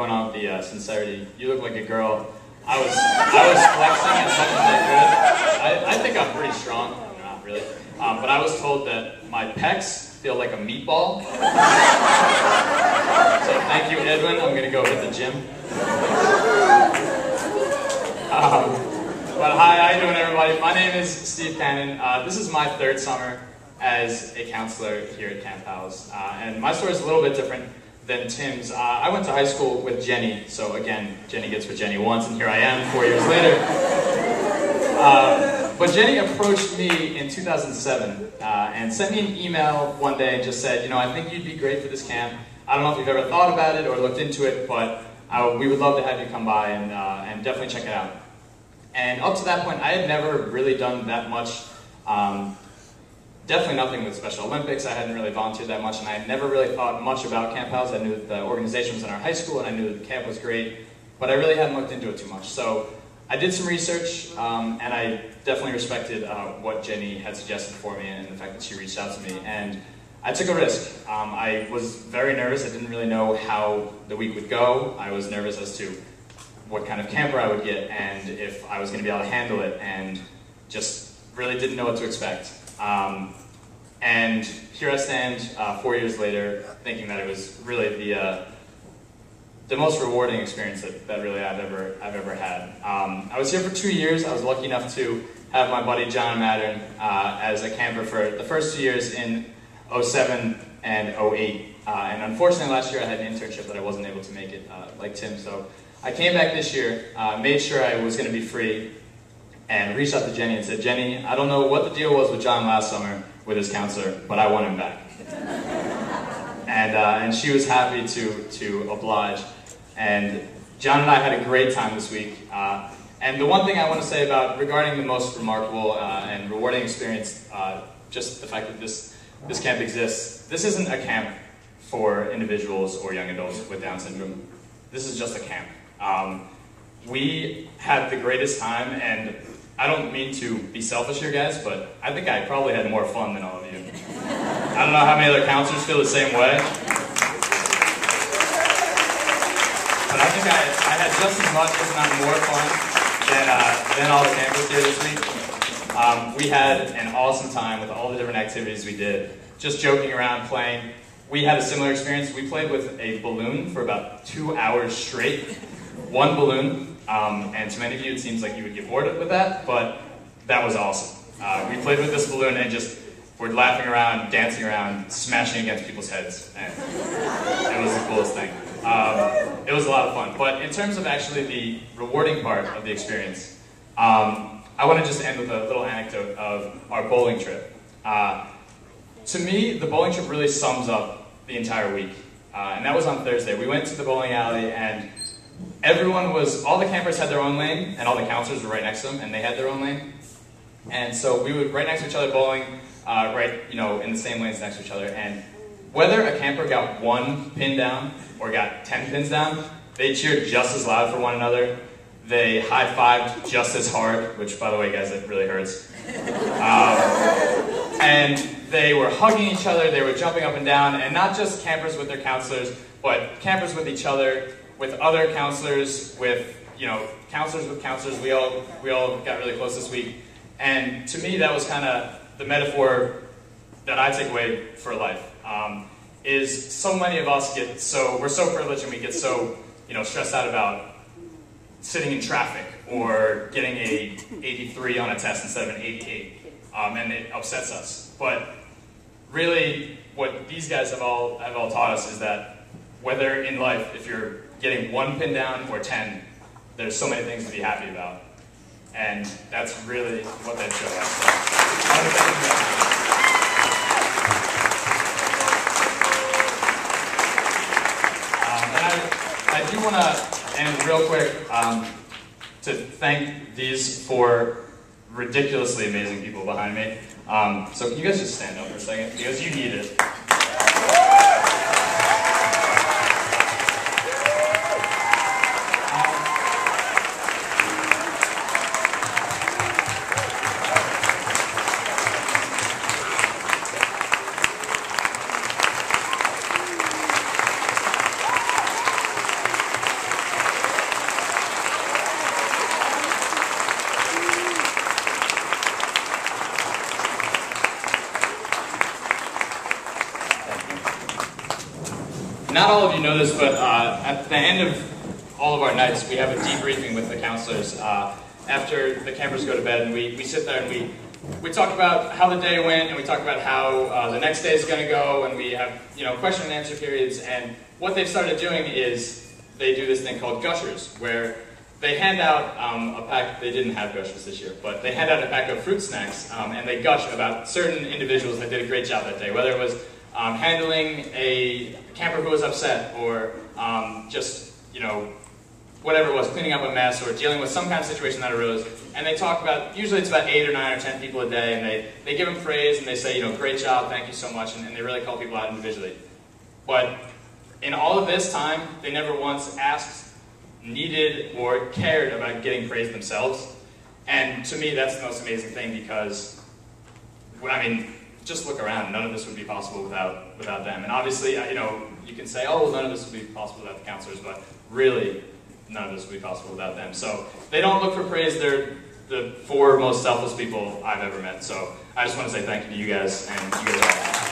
going on with the sincerity. You look like a girl. I was flexing as much as I could. I think I'm pretty strong. No, not really. But I was told that my pecs feel like a meatball. So thank you, Edwin. I'm going to go hit the gym. But hi, how you doing, everybody? My name is Steve Cannon. This is my third summer as a counselor here at Camp PALS. And my story is a little bit different than Tim's. I went to high school with Jenny, so again, Jenny gets what Jenny wants, and here I am 4 years later. But Jenny approached me in 2007 and sent me an email one day and just said, you know, I think you'd be great for this camp. I don't know if you've ever thought about it or looked into it, but we would love to have you come by and definitely check it out. And up to that point, I had never really done that much. Definitely nothing with Special Olympics. I hadn't really volunteered that much, and I had never really thought much about Camp PALS. I knew that the organization was in our high school, and I knew that the camp was great, but I really hadn't looked into it too much. So I did some research, and I definitely respected what Jenny had suggested for me and the fact that she reached out to me. And I took a risk. I was very nervous. I didn't really know how the week would go. I was nervous as to what kind of camper I would get and if I was going to be able to handle it, and just really didn't know what to expect. And here I stand 4 years later, thinking that it was really the most rewarding experience that really I've ever had. I was here for 2 years. I was lucky enough to have my buddy John Mattern as a camper for the first 2 years in 07 and 08. And unfortunately last year I had an internship that I wasn't able to make it like Tim. So I came back this year, made sure I was going to be free, and reached out to Jenny and said, Jenny, I don't know what the deal was with John last summer with his counselor, but I want him back. And she was happy to oblige. And John and I had a great time this week. And the one thing I want to say regarding the most remarkable and rewarding experience, just the fact that this camp exists, this isn't a camp for individuals or young adults with Down syndrome. This is just a camp. We had the greatest time, and I don't mean to be selfish here, guys, but I think I probably had more fun than all of you. I don't know how many other counselors feel the same way, but I think I had just as much, if not more fun than all the campers here this week. We had an awesome time with all the different activities we did, just joking around, playing. We had a similar experience. We played with a balloon for about 2 hours straight. One balloon. And to many of you, it seems like you would get bored with that, but that was awesome. We played with this balloon and just were laughing around, dancing around, smashing against people's heads. And it was the coolest thing. It was a lot of fun. But in terms of actually the rewarding part of the experience, I want to just end with a little anecdote of our bowling trip. To me, the bowling trip really sums up the entire week. And that was on Thursday. We went to the bowling alley, and all the campers had their own lane, and all the counselors were right next to them, and they had their own lane. And so we would right next to each other bowling, in the same lanes next to each other. And whether a camper got 1 pin down or got 10 pins down, they cheered just as loud for one another. They high-fived just as hard, which, by the way, guys, it really hurts. And they were hugging each other, they were jumping up and down, and not just campers with their counselors, but campers with each other, with other counselors, with counselors with counselors. We all got really close this week, and to me that was kind of the metaphor that I take away for life. Is so many of us we're so privileged, and we get so stressed out about sitting in traffic or getting a 83 on a test instead of an 88, and it upsets us. But really, what these guys have all taught us is that whether in life, if you're getting 1 pin down or 10, there's so many things to be happy about. And that's really what that show has. So, I want to thank you and I do want to end real quick to thank these 4 ridiculously amazing people behind me. So can you guys just stand up for a second? Because you need it. Not all of you know this, but at the end of all of our nights, we have a debriefing with the counselors after the campers go to bed, and we sit there and we talk about how the day went, and we talk about how the next day is going to go, and we have question and answer periods. And what they've started doing is they do this thing called gushers, where they hand out a pack. They didn't have gushers this year, but they hand out a pack of fruit snacks, and they gush about certain individuals that did a great job that day, whether it was handling a camper who was upset, or just whatever it was, cleaning up a mess, or dealing with some kind of situation that arose. And they talk about, usually it's about 8 or 9 or 10 people a day, and they give them praise, and they say, great job, thank you so much, and they really call people out individually. But in all of this time, they never once asked, needed, or cared about getting praised themselves. And to me, that's the most amazing thing, because, I mean, just look around. None of this would be possible without them. And obviously, you can say, oh, well, none of this would be possible without the counselors, but really, none of this would be possible without them. So they don't look for praise. They're the 4 most selfless people I've ever met. So I just want to say thank you to you guys, and you guys are awesome.